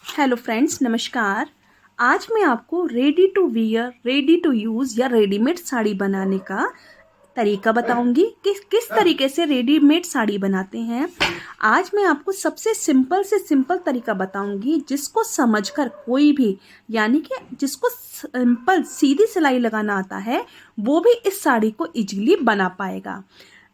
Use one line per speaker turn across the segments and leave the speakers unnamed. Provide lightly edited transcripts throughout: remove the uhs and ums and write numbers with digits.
Hello friends, नमस्कार। आज मैं आपको ready to wear, ready to use या रेडीमेड साड़ी बनाने का तरीका बताऊंगी कि किस तरीके से रेडीमेड साड़ी बनाते हैं। आज मैं आपको सबसे सिंपल से सिंपल तरीका बताऊंगी जिसको समझकर कोई भी, यानी कि जिसको सिंपल सीधी सिलाई लगाना आता है, वो भी इस साड़ी को इजीली बना पाएगा।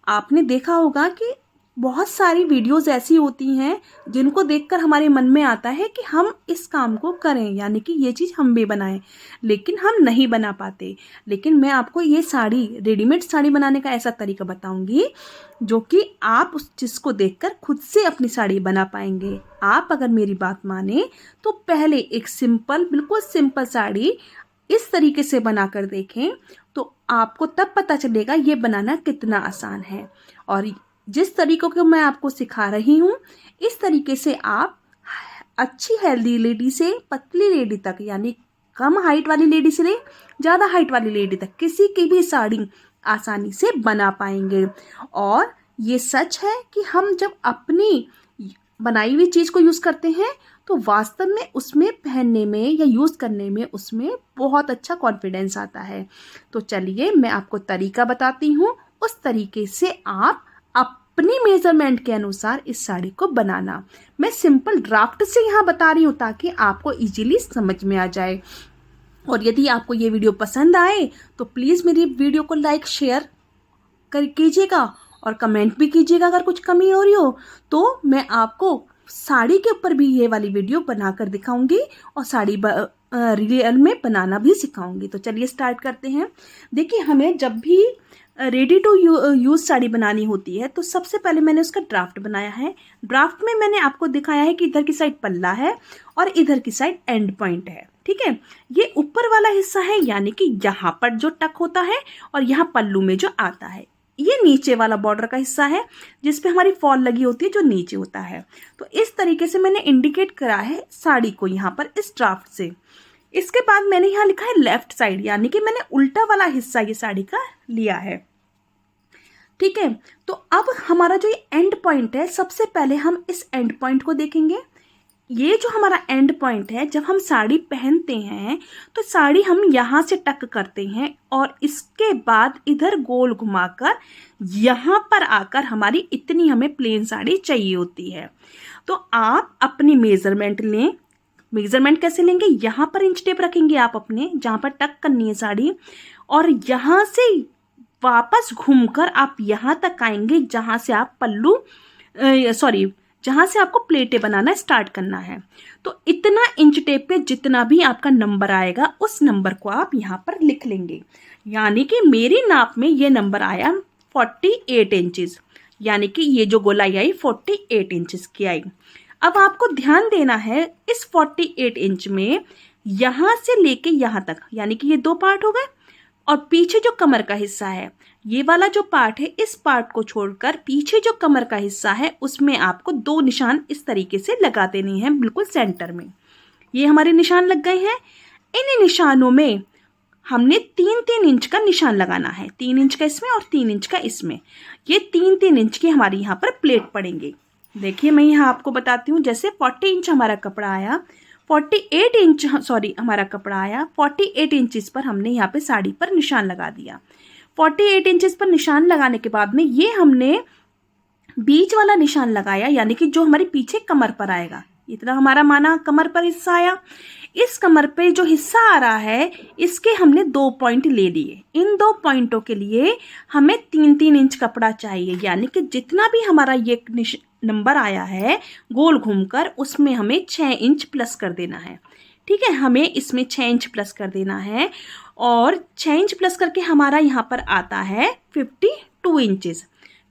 आपने देखा होगा कि बहुत सारी वीडियोस ऐसी होती हैं जिनको देखकर हमारे मन में आता है कि हम इस काम को करें, यानी कि ये चीज़ हम भी बनाएं, लेकिन हम नहीं बना पाते। लेकिन मैं आपको ये साड़ी, रेडीमेड साड़ी बनाने का ऐसा तरीका बताऊंगी जो कि आप उस चीज़ को देखकर खुद से अपनी साड़ी बना पाएंगे। आप अगर मेरी बात माने तो पहले एक सिंपल, बिल्कुल सिंपल साड़ी इस तरीके से बनाकर देखें तो आपको तब पता चलेगा ये बनाना कितना आसान है। और जिस तरीकों को मैं आपको सिखा रही हूँ, इस तरीके से आप अच्छी हेल्दी लेडी से पतली लेडी तक, यानी कम हाइट वाली लेडी से ले ज़्यादा हाइट वाली लेडी तक, किसी की भी साड़ी आसानी से बना पाएंगे। और ये सच है कि हम जब अपनी बनाई हुई चीज़ को यूज़ करते हैं तो वास्तव में उसमें पहनने में या यूज़ करने में उसमें बहुत अच्छा कॉन्फिडेंस आता है। तो चलिए मैं आपको तरीका बताती हूँ, उस तरीके से आप अपनी मेजरमेंट के अनुसार इस साड़ी को बनाना। मैं सिंपल ड्राफ्ट से यहाँ बता रही हूँ ताकि आपको इजीली समझ में आ जाए। और यदि आपको ये वीडियो पसंद आए तो प्लीज़ मेरी वीडियो को लाइक शेयर कर कीजिएगा और कमेंट भी कीजिएगा। अगर कुछ कमी हो रही हो तो मैं आपको साड़ी के ऊपर भी ये वाली वीडियो बनाकर दिखाऊंगी और साड़ी रियल में बनाना भी सिखाऊंगी। तो चलिए स्टार्ट करते हैं। देखिए, हमें जब भी रेडी टू यूज़ साड़ी बनानी होती है तो सबसे पहले मैंने उसका ड्राफ्ट बनाया है। ड्राफ्ट में मैंने आपको दिखाया है कि इधर की साइड पल्ला है और इधर की साइड एंड पॉइंट है। ठीक है, ये ऊपर वाला हिस्सा है, यानी कि यहाँ पर जो टक होता है और यहाँ पल्लू में जो आता है। ये नीचे वाला बॉर्डर का हिस्सा है जिसपे हमारी फॉल लगी होती है, जो नीचे होता है। तो इस तरीके से मैंने इंडिकेट करा है साड़ी को यहाँ पर इस ड्राफ्ट से। इसके बाद मैंने यहाँ लिखा है लेफ्ट साइड, यानी कि मैंने उल्टा वाला हिस्सा ये साड़ी का लिया है। ठीक है, तो अब हमारा जो ये एंड पॉइंट है, सबसे पहले हम इस एंड पॉइंट को देखेंगे। ये जो हमारा एंड पॉइंट है, जब हम साड़ी पहनते हैं तो साड़ी हम यहाँ से टक करते हैं और इसके बाद इधर गोल घुमाकर यहाँ पर आकर हमारी इतनी हमें प्लेन साड़ी चाहिए होती है। तो आप अपनी मेजरमेंट लें। मेजरमेंट कैसे लेंगे? यहाँ पर इंच टेप रखेंगे आप अपने, जहाँ पर टक करनी है साड़ी, और यहाँ से वापस घूमकर आप यहाँ तक आएंगे जहाँ से आप जहाँ से आपको प्लेटें बनाना स्टार्ट करना है। तो इतना इंच टेप पे जितना भी आपका नंबर आएगा उस नंबर को आप यहाँ पर लिख लेंगे। यानी कि मेरी नाप में ये नंबर आया 48 इंचेस, यानी कि ये जो गोलाई आई 48 इंचेस की आई। अब आपको ध्यान देना है, इस 48 इंच में यहाँ से लेके यहाँ तक, यानी कि ये दो पार्ट हो गए, और पीछे जो कमर का हिस्सा है, ये वाला जो पार्ट है, इस पार्ट को छोड़कर पीछे जो कमर का हिस्सा है उसमें आपको दो निशान इस तरीके से लगा देने हैं, बिल्कुल सेंटर में। ये हमारे निशान लग गए हैं। इन निशानों में हमने 3-3 इंच का निशान लगाना है, 3 इंच का इसमें और 3 इंच का इसमें। ये 3-3 इंच की हमारी यहाँ पर प्लेट पड़ेंगे। देखिए, मैं यहाँ आपको बताती हूँ। जैसे 40 इंच हमारा कपड़ा आया, 48 इंच हमारा कपड़ा आया, 48 इंचेस पर हमने यहाँ पे साड़ी पर निशान लगा दिया। 48 इंचेस पर निशान लगाने के बाद में ये हमने बीच वाला निशान लगाया, यानी कि जो हमारे पीछे कमर पर आएगा। इतना हमारा माना कमर पर हिस्सा आया। इस कमर पे जो हिस्सा आ रहा है इसके हमने 2 पॉइंट ले लिए। इन 2 पॉइंटों के लिए हमें 3-3 इंच कपड़ा चाहिए, यानी कि जितना भी हमारा ये नंबर आया है गोल घूमकर, उसमें हमें 6 इंच प्लस कर देना है। ठीक है, हमें इसमें 6 इंच प्लस कर देना है, और 6 इंच प्लस करके हमारा यहाँ पर आता है 52 इंचेस।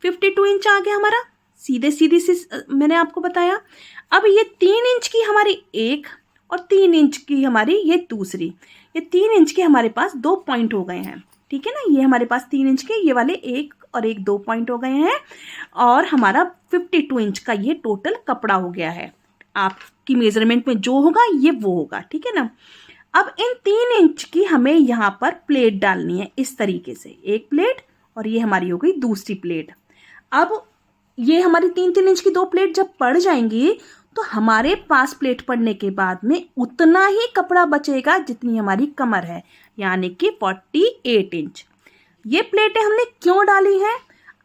52 इंच आ गया हमारा, सीधे सीधे से मैंने आपको बताया। अब ये 3 इंच की हमारी एक और 3 इंच की हमारी ये दूसरी, ये 3 इंच के हमारे पास 2 पॉइंट हो गए हैं। ठीक है ना, ये हमारे पास 3 इंच के ये वाले एक और एक 2 पॉइंट हो गए हैं, और हमारा 52 इंच का ये टोटल कपड़ा हो गया है। आपकी मेजरमेंट में जो होगा ये वो होगा। ठीक है ना। अब इन 3 इंच की हमें यहाँ पर प्लेट डालनी है इस तरीके से, एक प्लेट, और ये हमारी हो गई दूसरी प्लेट। अब ये हमारी 3-3 इंच की 2 प्लेट जब पड़ जाएंगी तो हमारे पास प्लेट पड़ने के बाद में उतना ही कपड़ा बचेगा जितनी हमारी कमर है, यानी कि 48 इंच। ये प्लेटें हमने क्यों डाली हैं?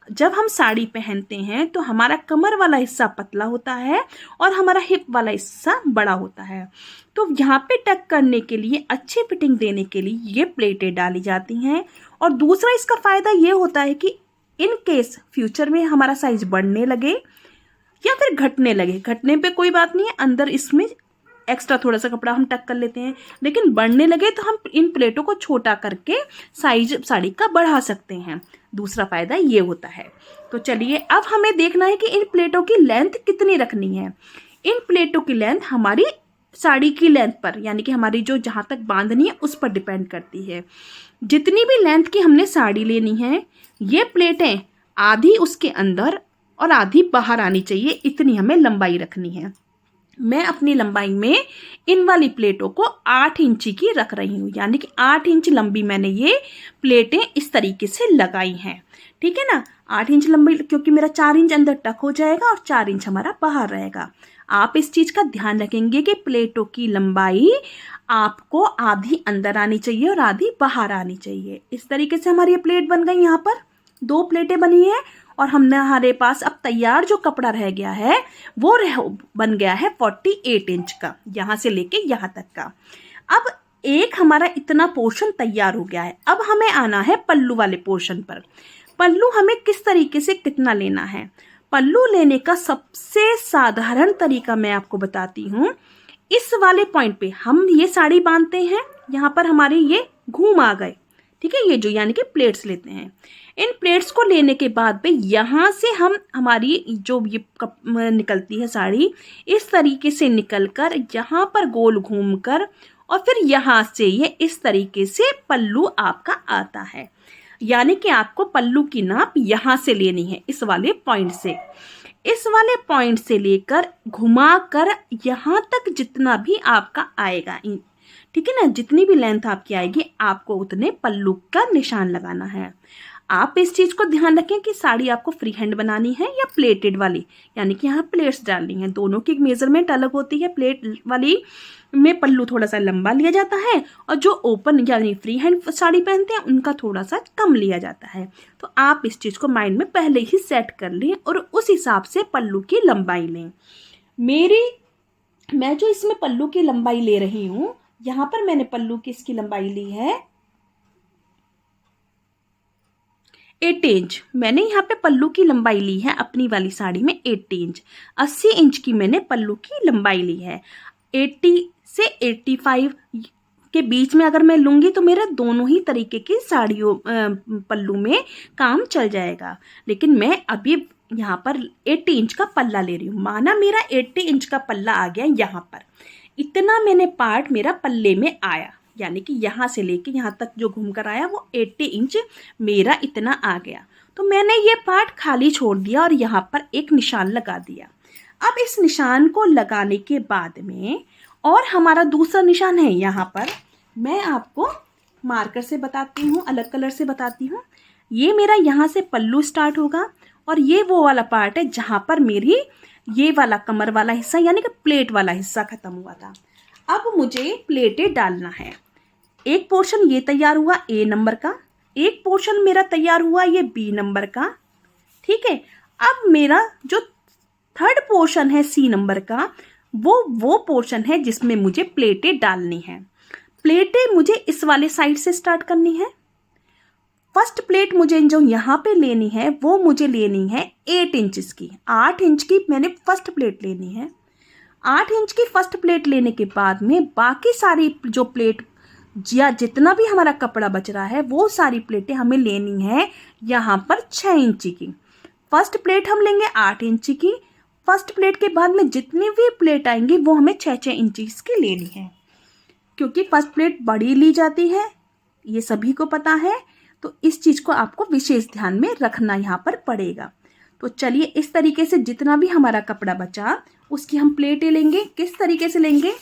जब हम साड़ी पहनते हैं तो हमारा कमर वाला हिस्सा पतला होता है और हमारा हिप वाला हिस्सा बड़ा होता है। तो यहाँ पे टक करने के लिए, अच्छी फिटिंग देने के लिए ये प्लेटें डाली जाती हैं। और दूसरा इसका फ़ायदा ये होता है कि इन केस फ्यूचर में हमारा साइज बढ़ने लगे या फिर घटने लगे, घटने पे कोई बात नहीं है, अंदर इसमें एक्स्ट्रा थोड़ा सा कपड़ा हम टक कर लेते हैं, लेकिन बढ़ने लगे तो हम इन प्लेटों को छोटा करके साइज साड़ी का बढ़ा सकते हैं। दूसरा फायदा ये होता है। तो चलिए अब हमें देखना है कि इन प्लेटों की लेंथ कितनी रखनी है। इन प्लेटों की लेंथ हमारी साड़ी की लेंथ पर, यानी कि हमारी जो जहाँ तक बांधनी है उस पर डिपेंड करती है। जितनी भी लेंथ की हमने साड़ी लेनी है, ये प्लेटें आधी उसके अंदर और आधी बाहर आनी चाहिए, इतनी हमें लंबाई रखनी है। मैं अपनी लंबाई में इन वाली प्लेटों को 8 इंची की रख रही हूँ, यानी कि 8 इंच लंबी मैंने ये प्लेटें इस तरीके से लगाई हैं। ठीक है ना, 8 इंच लंबी, क्योंकि मेरा 4 इंच अंदर टक हो जाएगा और 4 इंच हमारा बाहर रहेगा। आप इस चीज़ का ध्यान रखेंगे कि प्लेटों की लंबाई आपको आधी अंदर आनी चाहिए और आधी बाहर आनी चाहिए। इस तरीके से हमारी ये प्लेट बन गई। यहाँ पर 2 प्लेटें बनी है और हमारे पास अब तैयार जो कपड़ा रह गया है वो बन गया है 48 इंच का, यहाँ से लेके यहाँ तक का। अब एक हमारा इतना पोर्शन तैयार हो गया है। अब हमें आना है पल्लू वाले पोर्शन पर। पल्लू हमें किस तरीके से कितना लेना है? पल्लू लेने का सबसे साधारण तरीका मैं आपको बताती हूँ। इस वाले पॉइंट पे हम ये साड़ी बांधते हैं, यहाँ पर हमारे ये घूम आ गए, ठीक है, ये जो यानी कि प्लेट्स लेते हैं। इन प्लेट्स को लेने के बाद में यहाँ से हम हमारी जो ये निकलती है साड़ी, इस तरीके से निकलकर यहाँ पर गोल घूमकर और फिर यहाँ से ये इस तरीके से पल्लू आपका आता है। यानी कि आपको पल्लू की नाप यहाँ से लेनी है, इस वाले पॉइंट से। इस वाले पॉइंट से लेकर घुमाकर यहाँ तक जितना भी आपका आएगा, ठीक है ना, जितनी भी लेंथ आपकी आएगी आपको उतने पल्लू का निशान लगाना है। आप इस चीज़ को ध्यान रखें कि साड़ी आपको फ्री हैंड बनानी है या प्लेटेड वाली, यानी कि यहाँ प्लेट्स डालनी है। दोनों की मेजरमेंट अलग होती है। प्लेट वाली में पल्लू थोड़ा सा लंबा लिया जाता है और जो ओपन यानी फ्री हैंड साड़ी पहनते हैं उनका थोड़ा सा कम लिया जाता है। तो आप इस चीज़ को माइंड में पहले ही सेट कर लें और उस हिसाब से पल्लू की लंबाई लें। मैं जो इसमें पल्लू की लंबाई ले रही हूँ, यहाँ पर मैंने पल्लू की इसकी लंबाई ली है 80 इंच। मैंने यहाँ पे पल्लू की लंबाई ली है अपनी वाली साड़ी में 80 इंच। 80 इंच की मैंने पल्लू की लंबाई ली है। 80 से 85 के बीच में अगर मैं लूँगी तो मेरा दोनों ही तरीके की साड़ियों पल्लू में काम चल जाएगा। लेकिन मैं अभी यहाँ पर 80 इंच का पल्ला ले रही हूँ। माना मेरा 80 इंच का पल्ला आ गया, यहाँ पर इतना मैंने पार्ट मेरा पल्ले में आया, यानी कि यहाँ से लेके यहाँ तक जो घूम कर आया वो 80 इंच मेरा इतना आ गया। तो मैंने ये पार्ट खाली छोड़ दिया और यहाँ पर एक निशान लगा दिया। अब इस निशान को लगाने के बाद में और हमारा दूसरा निशान है, यहाँ पर मैं आपको मार्कर से बताती हूँ, अलग कलर से बताती हूँ। ये मेरा यहाँ से पल्लू स्टार्ट होगा और ये वो वाला पार्ट है जहाँ पर मेरी ये वाला कमर वाला हिस्सा यानी कि प्लेट वाला हिस्सा खत्म हुआ था। अब मुझे प्लेटें डालना है। एक पोर्शन ये तैयार हुआ A नंबर का, एक पोर्शन मेरा तैयार हुआ ये B नंबर का, ठीक है। अब मेरा जो थर्ड पोर्शन है C नंबर का, वो पोर्शन है जिसमें मुझे प्लेटें डालनी है। प्लेटें मुझे इस वाले साइड से स्टार्ट करनी है। फर्स्ट प्लेट मुझे जो यहाँ पे लेनी है वो मुझे लेनी है 8 इंच की। 8 इंच की मैंने फर्स्ट प्लेट लेनी है। 8 इंच की फर्स्ट प्लेट लेने के बाद में बाकी सारी जो प्लेट या जितना भी हमारा कपड़ा बच रहा है वो सारी प्लेटें हमें लेनी है यहाँ पर 6 इंच की। फर्स्ट प्लेट हम लेंगे 8 इंच की। फर्स्ट प्लेट के बाद में जितनी भी प्लेट आएंगी वो हमें 6-6 इंच की लेनी है, क्योंकि फर्स्ट प्लेट बड़ी ली जाती है, ये सभी को पता है। तो इस चीज़ को आपको विशेष ध्यान में रखना यहाँ पर पड़ेगा। तो चलिए इस तरीके से जितना भी हमारा कपड़ा बचा उसकी हम प्लेटें लेंगे। किस तरीके से लेंगे?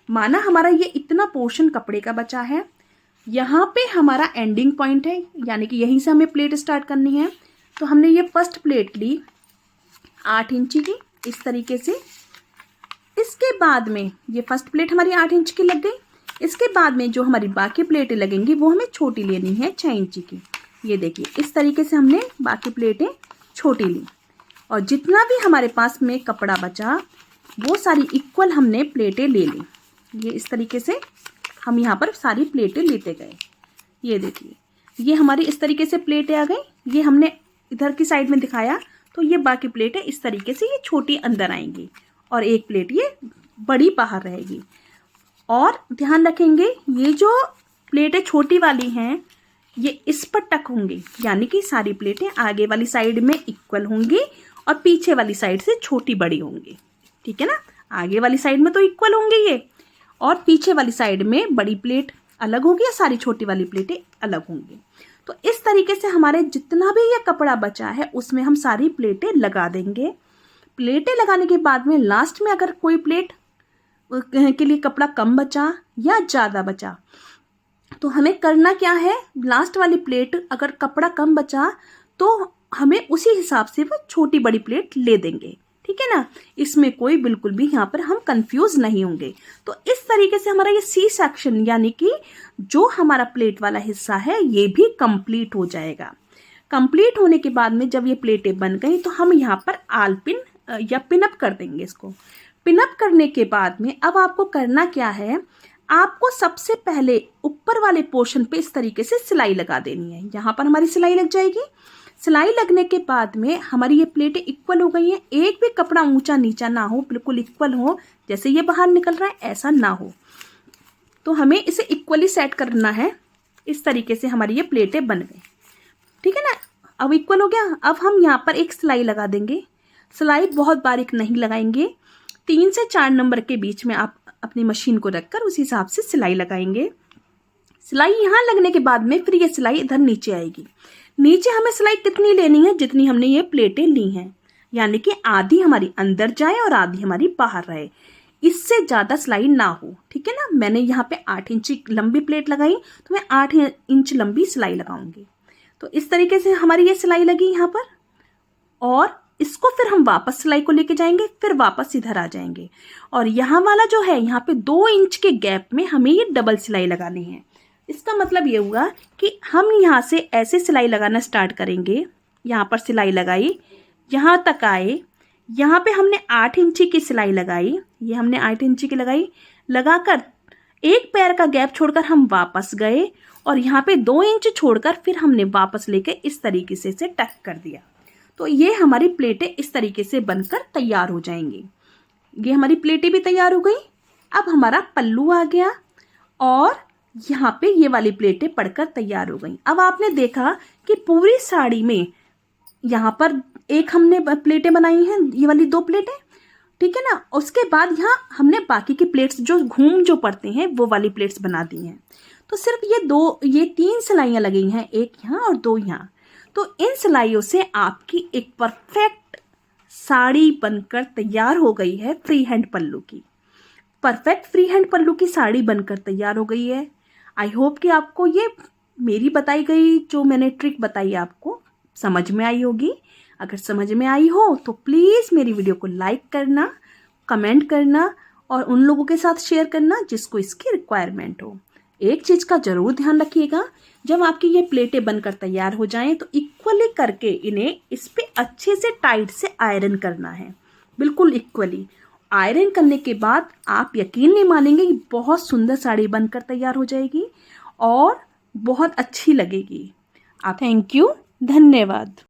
माना हमारा ये इतना पोर्शन कपड़े का बचा है, यहाँ पे हमारा एंडिंग पॉइंट है, यानी कि यहीं से हमें प्लेट स्टार्ट करनी है। तो हमने ये फर्स्ट प्लेट ली 8 इंची की इस तरीके से, इसके बाद में ये फर्स्ट प्लेट हमारी 8 इंच की लग गई। इसके बाद में जो हमारी बाकी प्लेटें लगेंगी वो हमें छोटी लेनी है 6 इंच की। ये देखिए इस तरीके से हमने बाकी प्लेटें छोटी ली और जितना भी हमारे पास में कपड़ा बचा वो सारी इक्वल हमने प्लेटें ले ली। ये इस तरीके से हम यहाँ पर सारी प्लेटें लेते गए। ये देखिए ये हमारी इस तरीके से प्लेटें आ गई। ये हमने इधर की साइड में दिखाया तो ये बाकी प्लेटें इस तरीके से ये छोटी अंदर आएंगी और एक प्लेट ये बड़ी बाहर रहेगी। और ध्यान रखेंगे ये जो प्लेटें छोटी वाली हैं ये इस पर टक होंगी, यानी कि सारी प्लेटें आगे वाली साइड में इक्वल होंगी और पीछे वाली साइड से छोटी बड़ी होंगी। ठीक है ना, आगे वाली साइड में तो इक्वल होंगी ये और पीछे वाली साइड में बड़ी प्लेट अलग होगी और सारी छोटी वाली प्लेटें अलग होंगी। तो इस तरीके से हमारे जितना भी ये कपड़ा बचा है उसमें हम सारी प्लेटें लगा देंगे। प्लेटें लगाने के बाद में लास्ट में अगर कोई प्लेट के लिए कपड़ा कम बचा या ज़्यादा बचा तो हमें करना क्या है, लास्ट वाली प्लेट अगर कपड़ा कम बचा तो हमें उसी हिसाब से वो छोटी बड़ी प्लेट ले देंगे। ठीक है ना, इसमें कोई बिल्कुल भी यहाँ पर हम कंफ्यूज नहीं होंगे। तो इस तरीके से हमारा ये सी सेक्शन यानी कि जो हमारा प्लेट वाला हिस्सा है ये भी कंप्लीट हो जाएगा। कंप्लीट होने के बाद में जब ये प्लेटें बन गई तो हम यहाँ पर आल पिन या पिनअप कर देंगे इसको। पिनअप करने के बाद में अब आपको करना क्या है, आपको सबसे पहले ऊपर वाले पोर्शन पे इस तरीके से सिलाई लगा देनी है। यहाँ पर हमारी सिलाई लग जाएगी। सिलाई लगने के बाद में हमारी ये प्लेटें इक्वल हो गई हैं। एक भी कपड़ा ऊंचा नीचा ना हो, बिल्कुल इक्वल हो, जैसे ये बाहर निकल रहा है ऐसा ना हो। तो हमें इसे इक्वली सेट करना है। इस तरीके से हमारी ये प्लेटें बन गई। ठीक है ना, अब इक्वल हो गया। अब हम यहाँ पर एक सिलाई लगा देंगे। सिलाई बहुत बारीक नहीं लगाएंगे, 3 से 4 नंबर के बीच में आप अपनी मशीन को रखकर उस हिसाब से सिलाई लगाएंगे। सिलाई यहाँ लगने के बाद में फिर ये सिलाई इधर नीचे आएगी। नीचे हमें सिलाई कितनी लेनी है, जितनी हमने ये प्लेटें ली हैं, यानी कि आधी हमारी अंदर जाए और आधी हमारी बाहर रहे। इससे ज़्यादा सिलाई ना हो। ठीक है ना, मैंने यहाँ पे 8 इंच लंबी प्लेट लगाई तो मैं 8 इंच लंबी सिलाई लगाऊंगी। तो इस तरीके से हमारी ये सिलाई लगी यहाँ पर और इसको फिर हम वापस सिलाई को लेके जाएंगे, फिर वापस इधर आ जाएंगे और यहाँ वाला जो है यहाँ पे 2 इंच के गैप में हमें ये डबल सिलाई लगानी है। इसका मतलब ये हुआ कि हम यहाँ से ऐसे सिलाई लगाना स्टार्ट करेंगे। यहाँ पर सिलाई लगाई, यहाँ तक आए, यहाँ पे हमने 8 इंची की सिलाई लगाई। ये हमने 8 इंची की लगाई, लगाकर एक पैर का गैप छोड़कर हम वापस गए और यहाँ पे 2 इंच छोड़कर फिर हमने वापस लेके इस तरीके से इसे टक कर दिया। तो ये हमारी प्लेटें इस तरीके से बनकर तैयार हो जाएंगी। ये हमारी प्लेटें भी तैयार हो गई। अब हमारा पल्लू आ गया और यहाँ पे ये वाली प्लेटें पड़कर तैयार हो गई। अब आपने देखा कि पूरी साड़ी में यहाँ पर एक हमने प्लेटें बनाई हैं, ये वाली 2 प्लेटें। ठीक है ना, उसके बाद यहाँ हमने बाकी की प्लेट्स जो घूम जो पड़ते हैं वो वाली प्लेट्स बना दी हैं। तो सिर्फ ये 3 सिलाइयाँ लगी हैं, एक यहाँ और 2 यहाँ। तो इन सिलाइयों से आपकी एक परफेक्ट साड़ी बनकर तैयार हो गई है। फ्री हैंड पल्लू की परफेक्ट फ्री हैंड पल्लू की साड़ी बनकर तैयार हो गई है। आई होप कि आपको ये मेरी बताई गई जो मैंने ट्रिक बताई आपको समझ में आई होगी। अगर समझ में आई हो तो प्लीज़ मेरी वीडियो को लाइक करना, कमेंट करना और उन लोगों के साथ शेयर करना जिसको इसकी रिक्वायरमेंट हो। एक चीज़ का ज़रूर ध्यान रखिएगा, जब आपकी ये प्लेटें बनकर तैयार हो जाएं तो इक्वली करके इन्हें इस पे अच्छे से टाइट से आयरन करना है, बिल्कुल इक्वली। आयरन करने के बाद आप यकीन नहीं मानेंगे कि बहुत सुंदर साड़ी बनकर तैयार हो जाएगी और बहुत अच्छी लगेगी। आप थैंक यू, धन्यवाद।